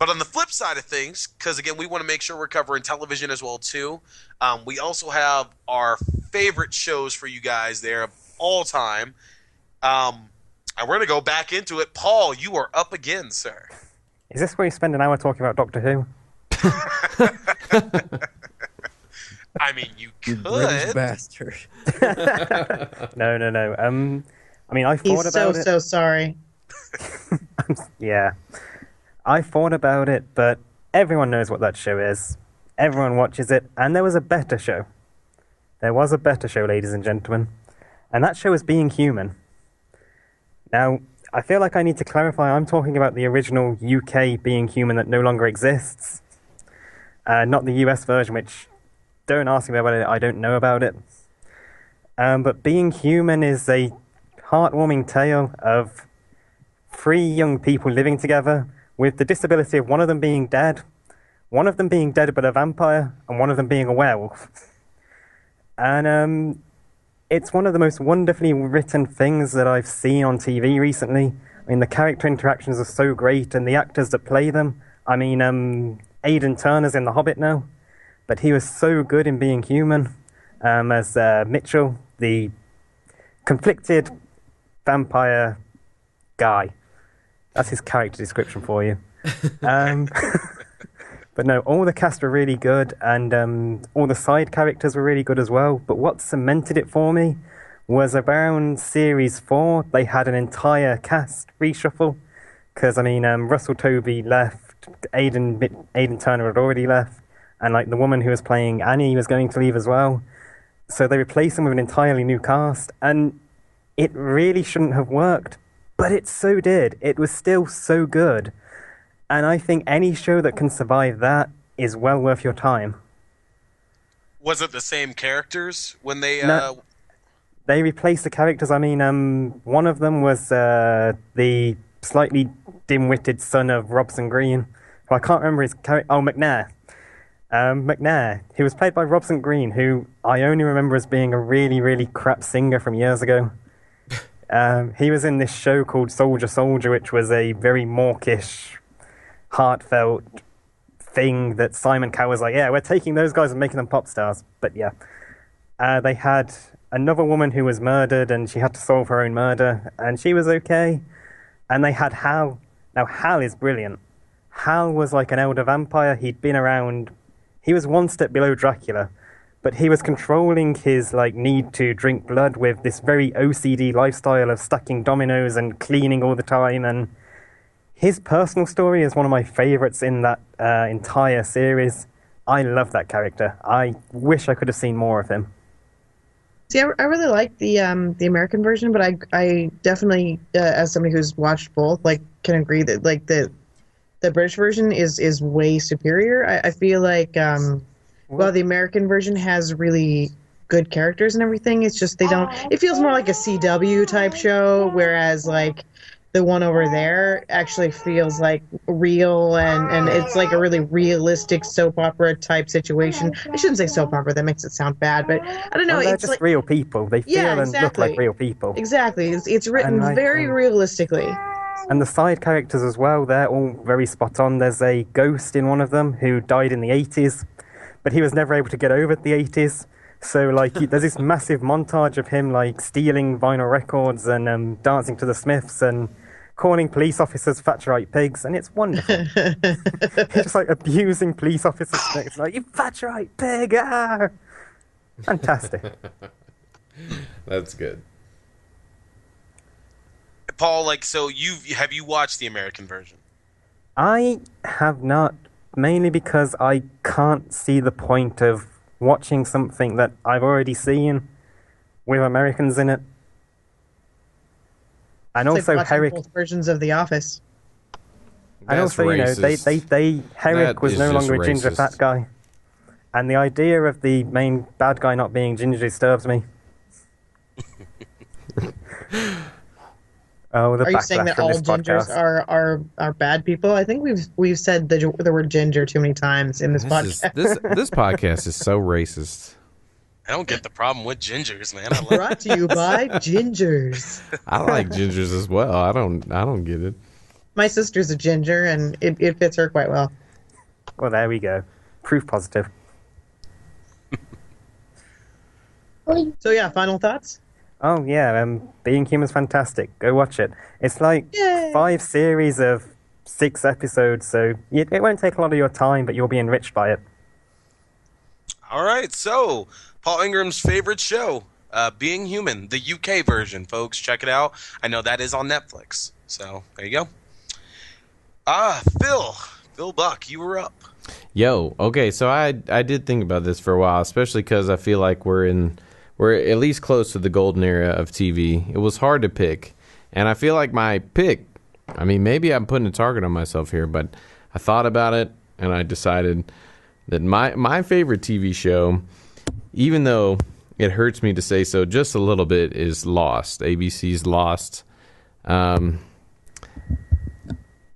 But on the flip side of things, because again, we want to make sure we're covering television as well too. We also have our favorite shows for you guys there of all time. And we're going to go back into it. Paul, you are up again, sir. Is this where you spend an hour talking about Doctor Who? I mean, you could. British bastard. No. I mean, I thought He's about it. so sorry. Yeah. I thought about it, but everyone knows what that show is. Everyone watches it, and there was a better show. There was a better show, ladies and gentlemen. And that show is Being Human. Now, I feel like I need to clarify, I'm talking about the original UK Being Human that no longer exists. Not the US version, which, don't ask me about it, I don't know about it. But Being Human is a heartwarming tale of 3 young people living together with the disability of one of them being dead, one of them being dead but a vampire, and one of them being a werewolf. And it's one of the most wonderfully written things that I've seen on TV recently. I mean, the character interactions are so great, and the actors that play them. I mean, Aidan Turner's in The Hobbit now, but he was so good in Being Human as Mitchell, the conflicted vampire guy. That's his character description for you. But no, all the cast were really good, and all the side characters were really good as well. But what cemented it for me was around Series 4, they had an entire cast reshuffle. Because, I mean, Russell Tovey left, Aidan Turner had already left, and like the woman who was playing Annie was going to leave as well. So they replaced them with an entirely new cast, and it really shouldn't have worked. But it so did. It was still so good. And I think any show that can survive that is well worth your time. Was it the same characters when they... No, they replaced the characters. I mean, one of them was the slightly dim-witted son of Robson Green. Who I can't remember his character. Oh, McNair. McNair. He was played by Robson Green, who I only remember as being a really, really crap singer from years ago. He was in this show called Soldier Soldier, which was a very mawkish, heartfelt thing that Simon Cowell was like, yeah, we're taking those guys and making them pop stars. But yeah. They had another woman who was murdered, and she had to solve her own murder, and she was okay. And they had Hal. Now, Hal is brilliant. Hal was like an elder vampire. He'd been around... He was one step below Dracula, but he was controlling his like need to drink blood with this very OCD lifestyle of stacking dominoes and cleaning all the time. And his personal story is one of my favorites in that entire series. I love that character. I wish I could have seen more of him. See, I really like the American version, but I definitely, as somebody who's watched both, like can agree that like the British version is way superior. I feel like while the American version has really good characters and everything, it's just they don't. It feels more like a CW type show, whereas like the one over there actually feels like real and it's like a really realistic soap opera type situation. I shouldn't say soap opera, that makes it sound bad, but I don't know. Well, they're it's just like real people. They feel and look like real people. Exactly. It's written like, very realistically. And the side characters as well, they're all very spot on. There's a ghost in one of them who died in the 80s, but he was never able to get over the 80s. So, like, there's this massive montage of him, like, stealing vinyl records and dancing to the Smiths and calling police officers Thatcherite pigs, and it's wonderful. He's just, like, abusing police officers. It's like, you Thatcherite pig! Ah! Fantastic. That's good. Paul, like, so have you watched the American version? I have not, mainly because I can't see the point of watching something that I've already seen with Americans in it. And It's also like watching Herrick. both versions of The Office. And That's also, you know, racist. Herrick That was is no just longer a ginger racist. fat guy. And the idea of the main bad guy not being ginger disturbs me. Oh, the Are you backlash saying that from all this gingers podcast. are bad people? I think we've said the word ginger too many times in this podcast. This podcast is so racist. I don't get the problem with gingers, man. I love Brought to you by Gingers. I like gingers as well. I don't get it. My sister's a ginger, and it fits her quite well. Well, there we go. Proof positive. So yeah, final thoughts? Oh yeah, Being Human's fantastic. Go watch it. It's like Yay. 5 series of 6 episodes, so it won't take a lot of your time, but you'll be enriched by it. All right, so Paul Ingram's favorite show, Being Human, the UK version, folks. Check it out. I know that is on Netflix. So there you go. Phil Buck, you were up. Yo, okay, so I did think about this for a while, especially because I feel like we're at least close to the golden era of TV. It was hard to pick, and I feel like my pick, I mean, maybe I'm putting a target on myself here, but I thought about it, and I decided that my favorite TV show, even though it hurts me to say so just a little bit, is Lost. ABC's Lost.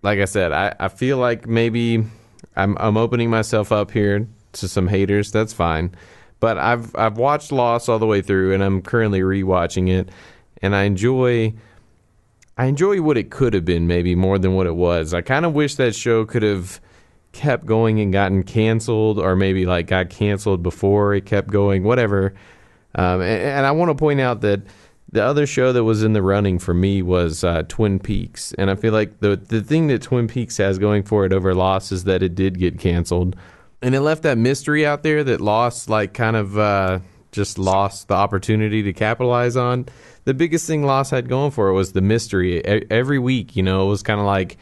Like I said, I feel like maybe I'm opening myself up here to some haters. That's fine. But I've watched Lost all the way through, and I'm currently rewatching it, and I enjoy what it could have been, maybe more than what it was. I kind of wish that show could have kept going and gotten canceled, or maybe like got canceled before it kept going, whatever. And I want to point out that the other show that was in the running for me was Twin Peaks, and I feel like the thing that Twin Peaks has going for it over Lost is that it did get canceled. And it left that mystery out there that Lost, like, kind of just lost the opportunity to capitalize on. The biggest thing Lost had going for it was the mystery. Every week, it was kind of like,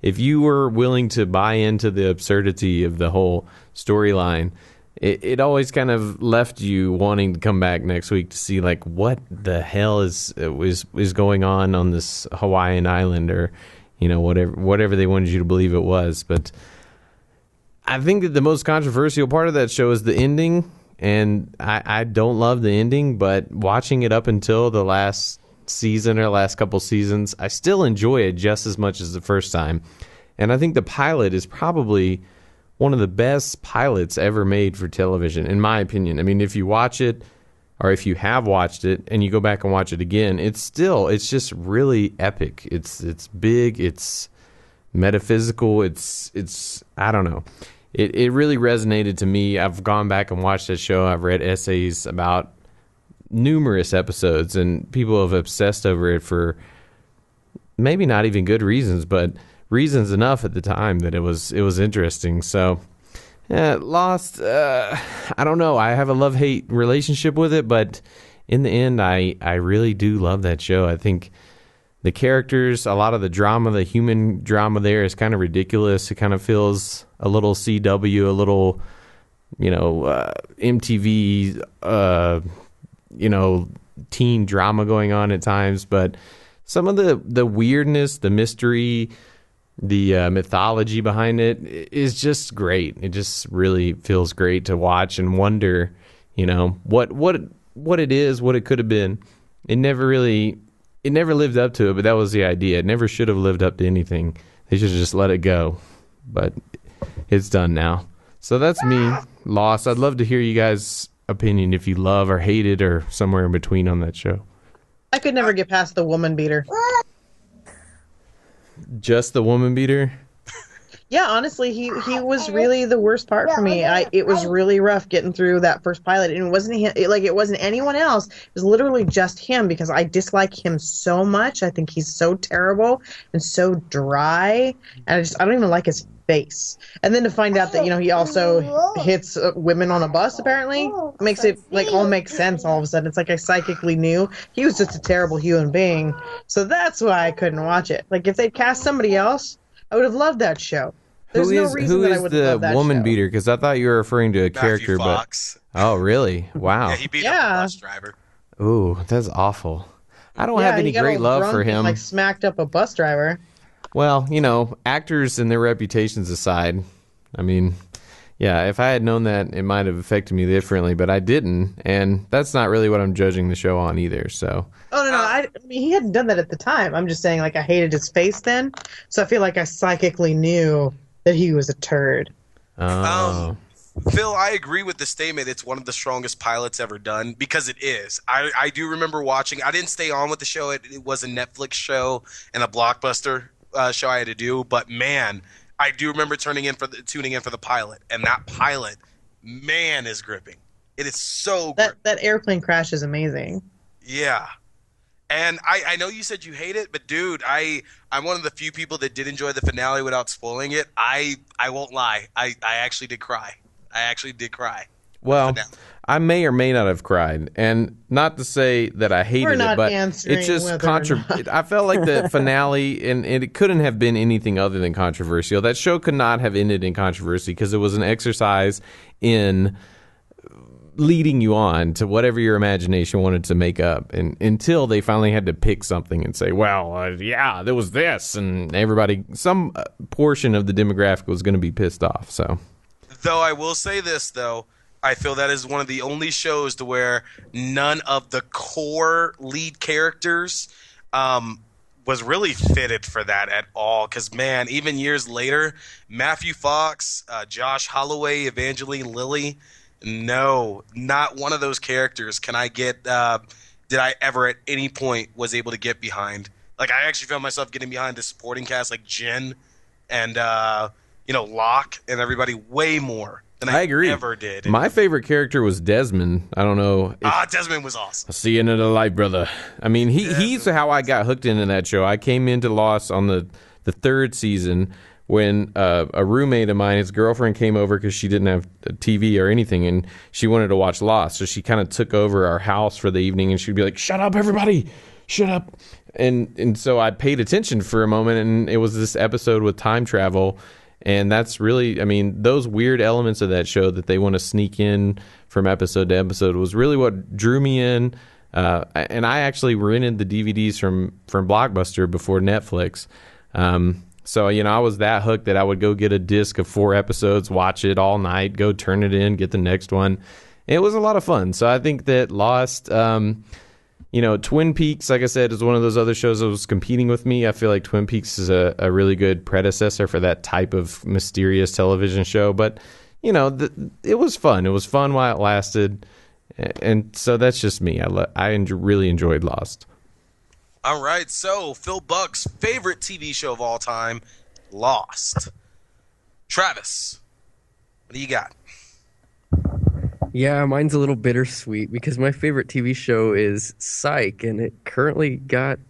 if you were willing to buy into the absurdity of the whole storyline, it always kind of left you wanting to come back next week to see, like, what the hell is going on this Hawaiian island, or, whatever they wanted you to believe it was. But I think that the most controversial part of that show is the ending, and I don't love the ending, but watching it up until the last season or last couple seasons, I still enjoy it just as much as the first time. And I think the pilot is probably one of the best pilots ever made for television, in my opinion. I mean, if you watch it, or if you have watched it and you go back and watch it again, it's just really epic. It's big, it's metaphysical, it's I don't know. It really resonated to me. I've gone back and watched that show. I've read essays about numerous episodes, and people have obsessed over it for maybe not even good reasons, but reasons enough at the time that it was interesting. So Lost, I don't know. I have a love-hate relationship with it, but in the end, I really do love that show. I think the characters, a lot of the drama, the human drama there is kind of ridiculous. It kind of feels a little CW, a little, MTV, teen drama going on at times. But some of the weirdness, the mystery, the mythology behind it is just great. It just really feels great to watch and wonder, what it is, what it could have been. It never lived up to it, but that was the idea. It never should have lived up to anything. They should have just let it go. But it's done now. So that's me, Lost. I'd love to hear you guys' opinion if you love or hate it, or somewhere in between on that show. I could never get past the woman beater. Just the woman beater? Yeah, honestly, he was really the worst part for me. It was really rough getting through that first pilot, and it wasn't him, it wasn't anyone else. It was literally just him, because I dislike him so much. I think he's so terrible and so dry, and I don't even like his face. And then to find out that he also hits women on a bus, apparently makes it all make sense. All of a sudden, it's like I psychically knew he was just a terrible human being. So that's why I couldn't watch it. Like, if they'd cast somebody else, I would have loved that show. There's no reason that I would have loved that show. Who is the woman beater? Because I thought you were referring to a character, Fox. but oh, really? Wow. Yeah, he beat up the bus driver. Ooh, that's awful. I don't have any great love for him. And, smacked up a bus driver. Well, actors and their reputations aside, I mean, yeah, if I had known that, it might have affected me differently, but I didn't, and that's not really what I'm judging the show on either. So. Oh no! I mean, he hadn't done that at the time. I'm just saying, I hated his face then, so I feel like I psychically knew that he was a turd. Oh. Phil, I agree with the statement. It's one of the strongest pilots ever done, because it is. I do remember watching. I didn't stay on with the show. It was a Netflix show and a Blockbuster show I had to do, but man, I do remember tuning in for the pilot, and that pilot, man, is gripping. It is so gripping. That airplane crash is amazing. Yeah. And I know you said you hate it, but dude, I'm one of the few people that did enjoy the finale without spoiling it. I won't lie. I actually did cry. I actually did cry. Well, I may or may not have cried, and not to say that I hated it, but it's just I felt like the finale, and it couldn't have been anything other than controversial. That show could not have ended in controversy because it was an exercise in leading you on to whatever your imagination wanted to make up, and until they finally had to pick something and say, well, yeah, there was this, and everybody, some portion of the demographic was going to be pissed off. So, though I will say this, though, I feel that is one of the only shows to where none of the core lead characters was really fitted for that at all. Because, man, even years later, Matthew Fox, Josh Holloway, Evangeline Lilly, no, not one of those characters can I get did I ever at any point was able to get behind. Like, I actually found myself getting behind the supporting cast like Jen and, Locke and everybody way more than I agree. Ever did. My favorite character was Desmond. I don't know. Desmond was awesome. I'll see you in the light, brother. I mean, he's how I got hooked into that show. I came into Lost on the third season when a roommate of mine, his girlfriend, came over because she didn't have a TV or anything, and she wanted to watch Lost. So she kind of took over our house for the evening, and she'd be like, shut up, everybody. Shut up. And so I paid attention for a moment, and it was this episode with time travel. And that's really, I mean, those weird elements of that show that they want to sneak in from episode to episode was really what drew me in. And I actually rented the DVDs from Blockbuster before Netflix. So, I was that hooked that I would go get a disc of 4 episodes, watch it all night, go turn it in, get the next one. It was a lot of fun. So I think that Lost, Twin Peaks, like I said, is one of those other shows that was competing with me. I feel like Twin Peaks is a really good predecessor for that type of mysterious television show. But, it was fun. It was fun while it lasted. And so that's just me. I really enjoyed Lost. All right. So, Phil Buck's favorite TV show of all time, Lost. Travis, what do you got? Yeah, mine's a little bittersweet because my favorite TV show is Psych, and it currently got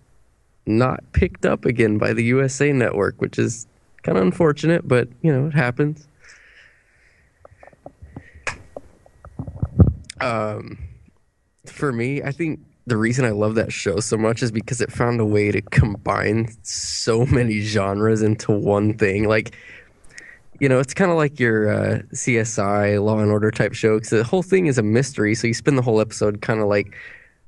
not picked up again by the USA Network, which is kind of unfortunate, but, it happens. For me, I think the reason I love that show so much is because it found a way to combine so many genres into one thing. Like, it's kind of like your CSI, Law and Order type show, because the whole thing is a mystery, so you spend the whole episode kind of like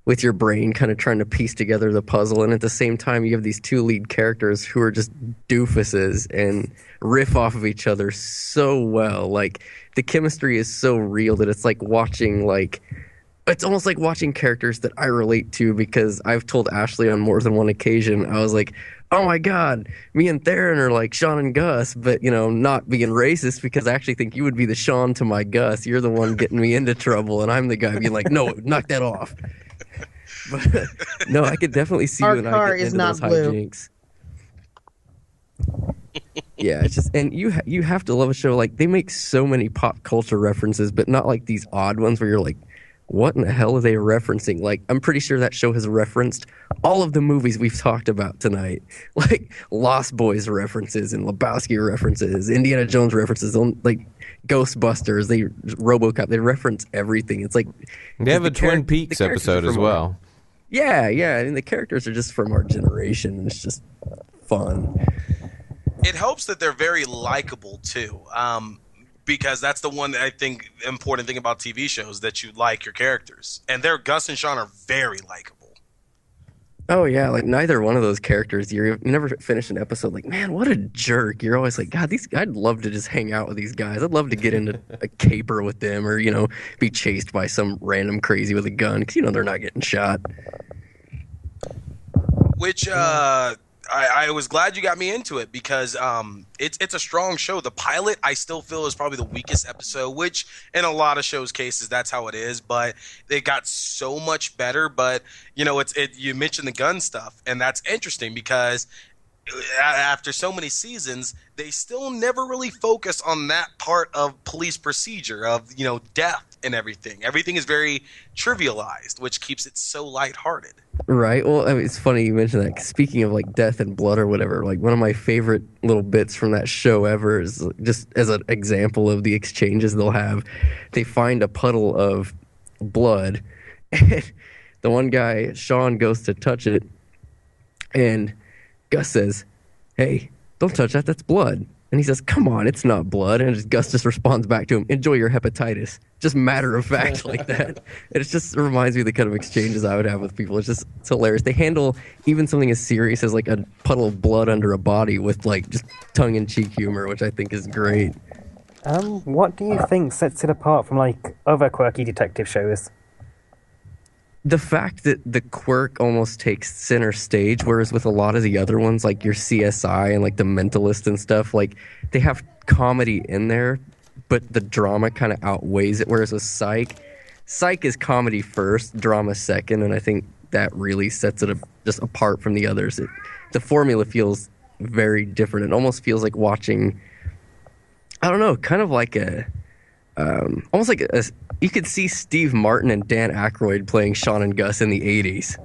with your brain kind of trying to piece together the puzzle, and at the same time you have these 2 lead characters who are just doofuses and riff off of each other so well. Like, the chemistry is so real that it's like watching, it's almost like watching characters that I relate to, because I've told Ashley on more than one occasion, I was like, oh my God, me and Theron are like Sean and Gus, but, not being racist, because I actually think you would be the Sean to my Gus. You're the one getting me into trouble, and I'm the guy being like, no, knock that off. But, no, I could definitely see Our when car I get is into not those blue. hijinks. Yeah, it's just, and you have to love a show. Like, they make so many pop culture references, but not like these odd ones where you're like, what in the hell are they referencing? Like, I'm pretty sure that show has referenced all of the movies we've talked about tonight. Like, Lost Boys references and Lebowski references, Indiana Jones references, like Ghostbusters, RoboCop, they reference everything. It's like... They have a Twin Peaks episode as well. Yeah, I mean, the characters are just from our generation, and it's just fun. It helps that they're very likable, too. Because that's the one that I think important thing about TV shows, that you like your characters. And Gus and Sean are very likable. Oh, yeah, like neither one of those characters, you never finish an episode like, man, what a jerk. You're always like, God, I'd love to just hang out with these guys. I'd love to get into a caper with them, or, be chased by some random crazy with a gun, because, they're not getting shot. Which, I was glad you got me into it, because it's a strong show. The pilot, I still feel, is probably the weakest episode, which in a lot of shows' cases, that's how it is. But it got so much better. But, you mentioned the gun stuff, and that's interesting because after so many seasons, they still never really focus on that part of police procedure of, death and everything. Everything is very trivialized, which keeps it so lighthearted. Right. Well, I mean, it's funny you mentioned that. 'Cause speaking of like death and blood or whatever, like one of my favorite little bits from that show ever is just as an example of the exchanges they'll have. They find a puddle of blood, and the one guy, Sean, goes to touch it, and Gus says, "Hey, don't touch that. That's blood." And he says, "Come on, it's not blood." And Gus just responds back to him, "Enjoy your hepatitis." Just matter of fact like that. It just reminds me of the kind of exchanges I would have with people. It's hilarious. They handle even something as serious as like a puddle of blood under a body with like just tongue-in-cheek humor, which I think is great. What do you think sets it apart from like other quirky detective shows? The fact that the quirk almost takes center stage, whereas with a lot of the other ones, like your CSI and like the Mentalist and stuff, like they have comedy in there, but the drama kind of outweighs it. Whereas with Psych is comedy first, drama second, and I think that really sets it just apart from the others. The formula feels very different. It almost feels like watching, I don't know, kind of like almost like you could see Steve Martin and Dan Aykroyd playing Sean and Gus in the 80s.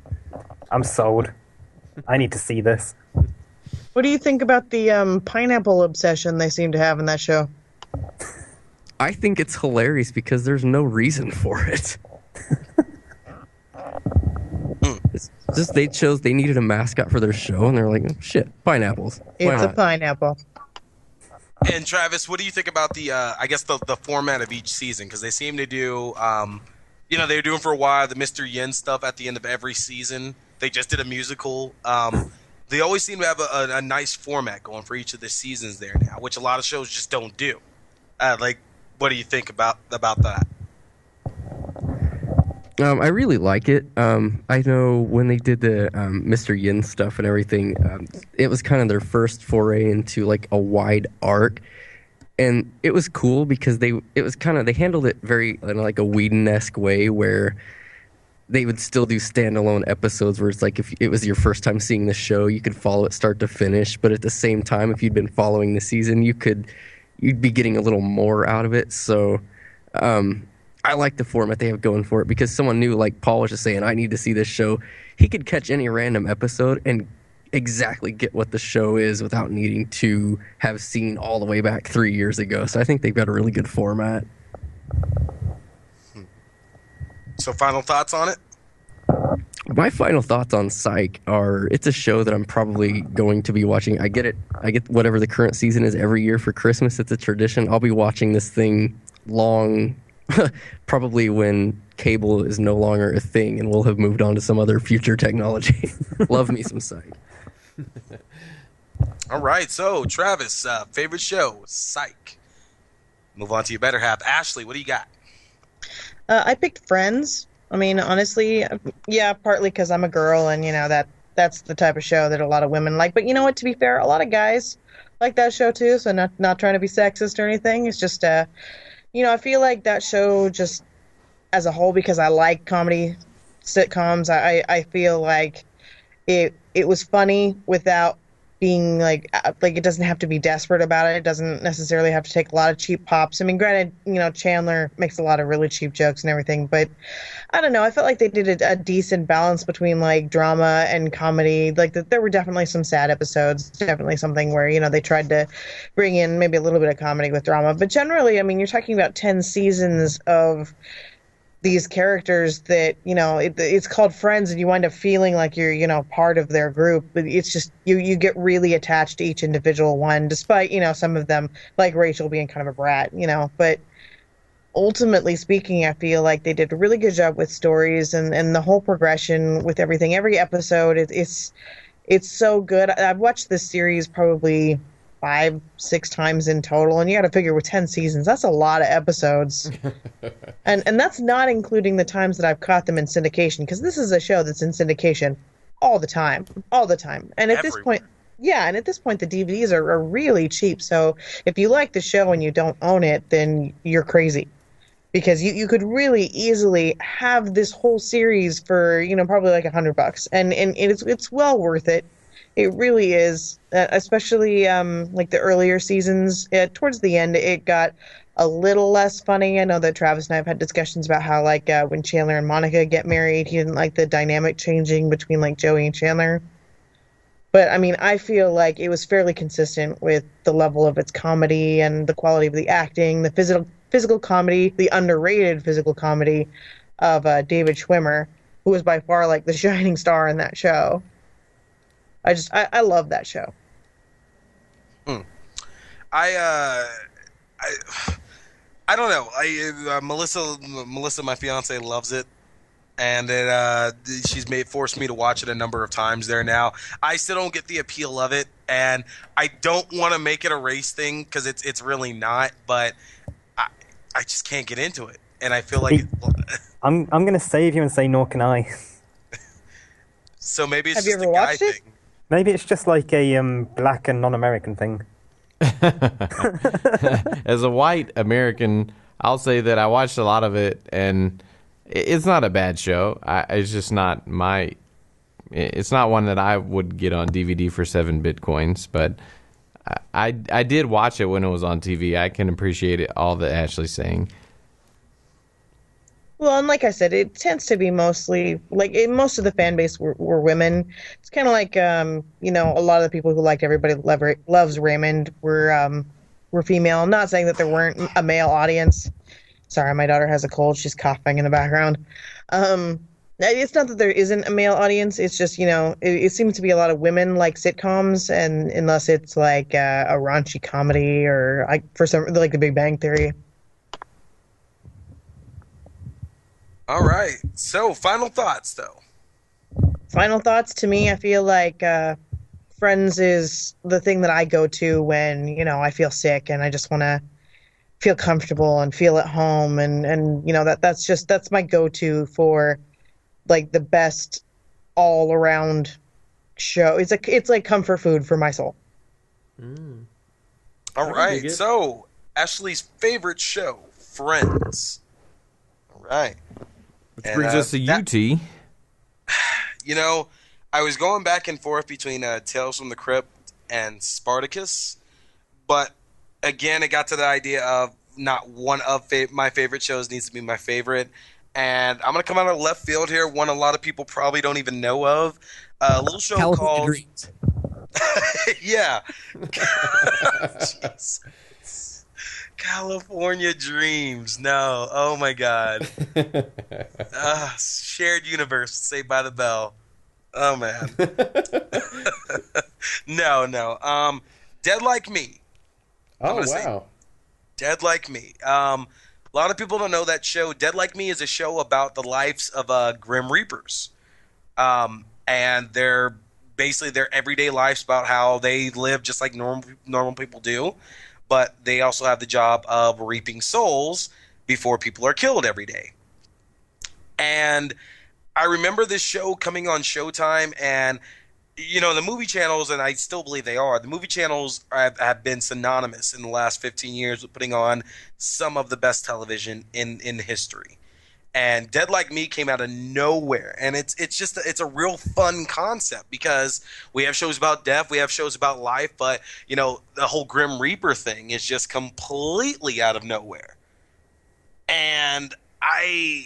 I'm sold. I need to see this. What do you think about the pineapple obsession they seem to have in that show? I think it's hilarious because there's no reason for it. It's just they needed a mascot for their show, and they're like, "Oh, shit, pineapples. Why It's a not?" pineapple. And Travis, what do you think about the format of each season? Because they seem to do, they were doing for a while the Mr. Yin stuff at the end of every season. They just did a musical. They always seem to have a nice format going for each of the seasons there now, which a lot of shows just don't do. What do you think about that? I really like it. I know when they did the Mr. Yin stuff and everything, it was kind of their first foray into like a wide arc, and it was cool because they handled it very in like a Whedon-esque way where they would still do standalone episodes where it's like if it was your first time seeing the show, you could follow it start to finish, but at the same time, if you'd been following the season, you'd be getting a little more out of it. So. I like the format they have going for it because someone new, like Paul was just saying, I need to see this show. He could catch any random episode and exactly get what the show is without needing to have seen all the way back 3 years ago. So I think they've got a really good format. So final thoughts on it? My final thoughts on Psych are it's a show that I'm probably going to be watching. I get whatever the current season is every year for Christmas. It's a tradition. I'll be watching this thing long probably when cable is no longer a thing and we'll have moved on to some other future technology. Love me some Psych. All right, so Travis, favorite show, Psych. Move on to your better half. Ashley, what do you got? I picked Friends. I mean, honestly, yeah, partly because I'm a girl and, that's the type of show that a lot of women like. But you know what, to be fair, a lot of guys like that show too, so not trying to be sexist or anything. It's just, I feel like that show just as a whole, because I like comedy sitcoms, I feel like it was funny without being like it doesn't have to be desperate about it. It doesn't necessarily have to take a lot of cheap pops. I mean, granted, Chandler makes a lot of really cheap jokes and everything, but I don't know. I felt like they did a decent balance between like drama and comedy. Like there were definitely some sad episodes, definitely something where, they tried to bring in maybe a little bit of comedy with drama. But generally, I mean, you're talking about 10 seasons of these characters that, it's called Friends, and you wind up feeling like you're, part of their group. But it's just, you get really attached to each individual one, despite, some of them, like Rachel, being kind of a brat, But ultimately speaking, I feel like they did a really good job with stories and the whole progression with everything. Every episode, it's so good. I've watched this series probably 5-6 times in total, and you got to figure with 10 seasons, that's a lot of episodes. and that's not including the times that I've caught them in syndication, because this is a show that's in syndication all the time. And at this point, the DVDs are really cheap. So if you like the show and you don't own it, then you're crazy, because you could really easily have this whole series for probably like $100, and it's well worth it. It really is, especially like the earlier seasons. Towards the end, it got a little less funny. I know that Travis and I have had discussions about how, like, when Chandler and Monica get married, he didn't like the dynamic changing between like Joey and Chandler. But I mean, I feel like it was fairly consistent with the level of its comedy and the quality of the acting, the physical comedy, the underrated physical comedy of David Schwimmer, who was by far like the shining star in that show. I love that show. Hmm. I I don't know. Melissa, my fiance, loves it, and she's forced me to watch it a number of times there now. I still don't get the appeal of it, and I don't want to make it a race thing because it's really not. But I I just can't get into it, and I feel like I'm going to save you and say nor can I. so maybe it's Have you just ever a guy watched it? thing. Maybe it's just like a black and non-American thing. As a white American, I'll say that I watched a lot of it, and it's not a bad show. It's just not my. It's not one that I would get on DVD for 7 bitcoins, but I did watch it when it was on TV. I can appreciate it, all that Ashley's saying. Well, and like I said, it tends to be mostly like most of the fan base were women. It's kind of like a lot of the people who liked Everybody Loves Raymond were female. I'm not saying that there weren't a male audience. Sorry, my daughter has a cold. She's coughing in the background. It's not that there isn't a male audience. It's just it seems to be a lot of women like sitcoms, and unless it's like a raunchy comedy or for some like The Big Bang Theory. All right. So final thoughts, though. Final thoughts to me, I feel like Friends is the thing that I go to when, I feel sick and I just want to feel comfortable and feel at home and that's my go-to for like the best all-around show. It's like comfort food for my soul. All right. So Ashley's favorite show, Friends. All right. Which brings us to UT. I was going back and forth between Tales from the Crypt and Spartacus, but again, it got to the idea of not one of my favorite shows needs to be my favorite, and I'm going to come out of left field here, one a lot of people probably don't even know of, a little show California called... Dreams. Yeah. Jeez. California Dreams. No. Oh, my God. Shared universe. Saved by the Bell. Oh, man. No. Dead Like Me. Oh, wow. Dead Like Me. A lot of people don't know that show. Dead Like Me is a show about the lives of Grim Reapers. And their everyday lives about how they live just like normal people do. But they also have the job of reaping souls before people are killed every day. And I remember this show coming on Showtime, and the movie channels, and I still believe they are, the movie channels have been synonymous in the last 15 years with putting on some of the best television in history. And Dead Like Me came out of nowhere, and it's a real fun concept because we have shows about death, we have shows about life, but the whole Grim Reaper thing is just completely out of nowhere. And I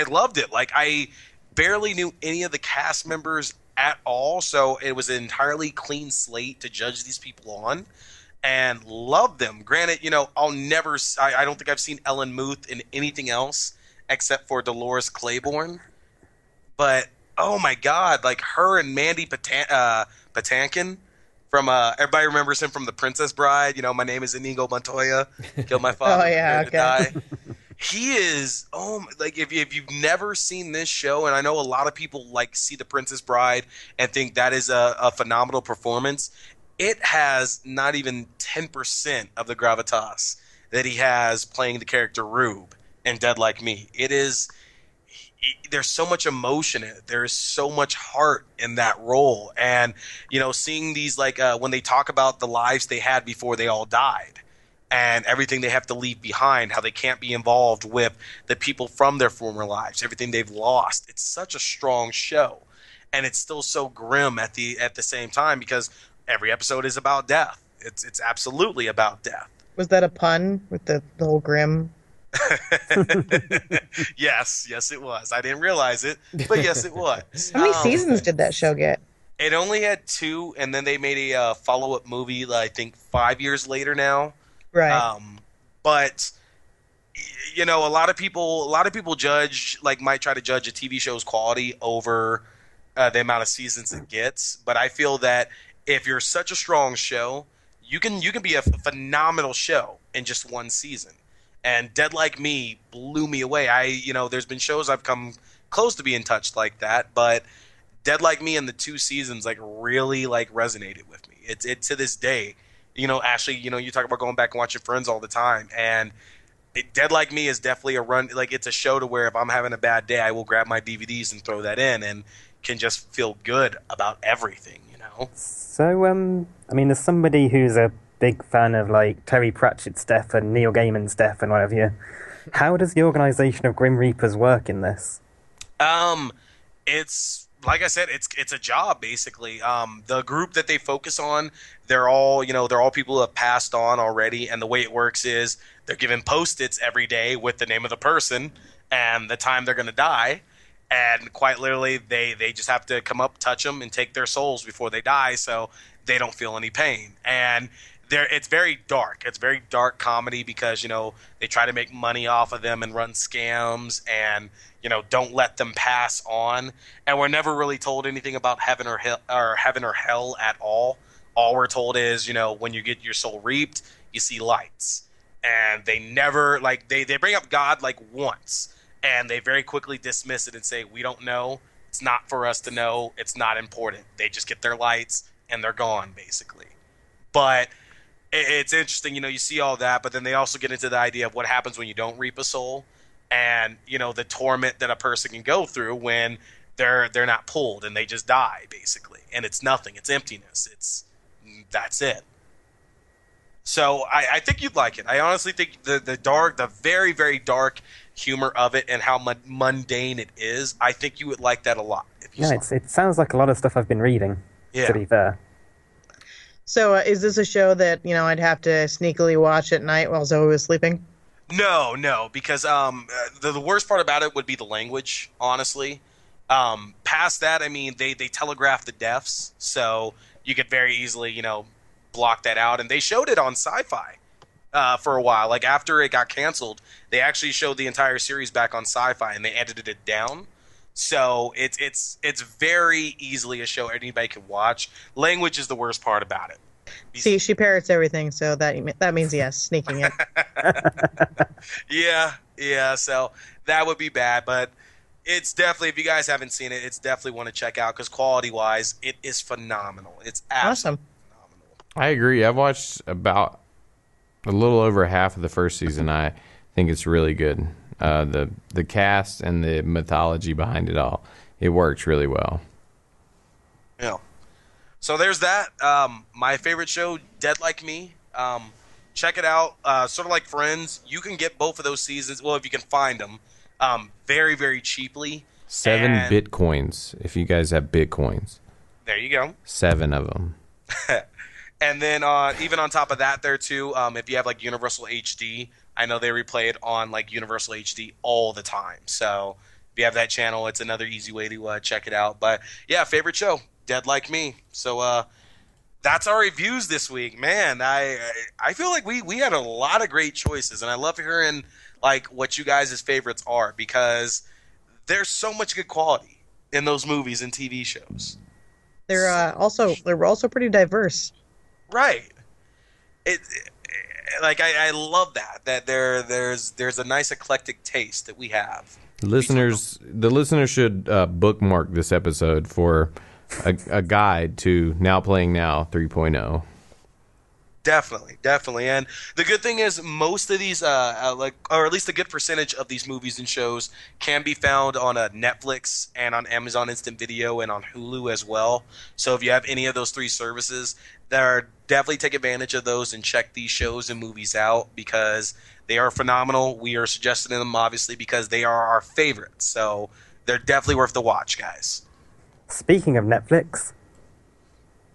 loved it. Like, I barely knew any of the cast members at all, so it was an entirely clean slate to judge these people on, and loved them. Granted, I don't think I've seen Ellen Muth in anything else except for Dolores Claiborne. But, oh my God, like her and Mandy Patinkin from, everybody remembers him from The Princess Bride. My name is Inigo Montoya. Killed my father. Oh, yeah, to die. He is, like if you've never seen this show, and I know a lot of people like see The Princess Bride and think that is a phenomenal performance, it has not even 10% of the gravitas that he has playing the character Rube in Dead Like Me. There's so much emotion in it. There is so much heart in that role. And, seeing these, like, when they talk about the lives they had before they all died and everything they have to leave behind, how they can't be involved with the people from their former lives, everything they've lost. It's such a strong show. and it's still so grim at the same time because every episode is about death. It's absolutely about death. Was that a pun with the whole grim? Yes, it was. I didn't realize it, but yes, it was. How many seasons did that show get? It only had 2, and then they made a follow-up movie, I think 5 years later now. Right. But you know, a lot of people judge, like, might try to judge a TV show's quality over the amount of seasons it gets. But I feel that if you're such a strong show, you can be a phenomenal show in just one season. And Dead Like Me blew me away. There's been shows I've come close to being touched like that, but Dead Like Me in the 2 seasons really resonated with me. It to this day. Ashley, you talk about going back and watching Friends all the time, and Dead Like Me is definitely a run. Like, it's a show to where if I'm having a bad day, I will grab my DVDs and throw that in, and can just feel good about everything. So, as somebody who's a big fan of, like, Terry Pratchett's death and Neil Gaiman's death and what have you, how does the organization of Grim Reapers work in this? It's like I said, it's a job basically. The group that they focus on, they're all people who have passed on already, and the way it works is they're given Post-its every day with the name of the person and the time they're going to die, and quite literally they just have to come up, touch them, and take their souls before they die, so they don't feel any pain. And it's very dark. It's very dark comedy because they try to make money off of them and run scams, and don't let them pass on. And we're never really told anything about heaven or hell at all. All we're told is when you get your soul reaped, you see lights. And they never they bring up God once, and they very quickly dismiss it and say, we don't know. It's not for us to know. It's not important. They just get their lights and they're gone basically. But it's interesting, you see all that, but then they also get into the idea of what happens when you don't reap a soul, and the torment that a person can go through when they're not pulled and they just die basically, and it's nothing, it's emptiness, that's it. So I think you'd like it. I honestly think the very, very dark humor of it and how mundane it is, I think you would like that a lot. It sounds like a lot of stuff I've been reading, to be fair. So is this a show that, I'd have to sneakily watch at night while Zoe was sleeping? No, because the worst part about it would be the language, honestly. Past that, they telegraph the deaths, so you could very easily, block that out. And they showed it on Sci-Fi for a while. Like, after it got canceled, they actually showed the entire series back on Sci-Fi, and they edited it down. So it's very easily a show anybody can watch. Language is the worst part about it. See, she parrots everything, so that means yes, sneaking it. Yeah. So that would be bad, but it's definitely, if you guys haven't seen it, it's definitely one to check out because quality-wise, it is phenomenal. It's absolutely phenomenal. I agree. I've watched about a little over half of the first season. I think it's really good. The cast and the mythology behind it all, it works really well. Yeah. So there's that. My favorite show, Dead Like Me. Check it out. Sort of like Friends, you can get both of those seasons. Well, if you can find them, very, very cheaply. 7 Bitcoins. If you guys have Bitcoins, there you go. 7 of them. And then even on top of that, there too, if you have Universal HD, I know they replay it on Universal HD all the time. So if you have that channel, it's another easy way to check it out. But yeah, favorite show, Dead Like Me. So that's our reviews this week, man. I feel like we had a lot of great choices, and I love hearing what you guys' favorites are because there's so much good quality in those movies and TV shows. They're also pretty diverse. Right. I love that there's a nice eclectic taste that we have. The listeners should bookmark this episode for a guide to Now Playing Now 3.0. Definitely. And the good thing is most of these, or at least a good percentage of these movies and shows can be found on Netflix and on Amazon Instant Video and on Hulu as well. So if you have any of those 3 services, definitely take advantage of those and check these shows and movies out because they are phenomenal. We are suggesting them, obviously, because they are our favorites. So they're definitely worth the watch, guys. Speaking of Netflix,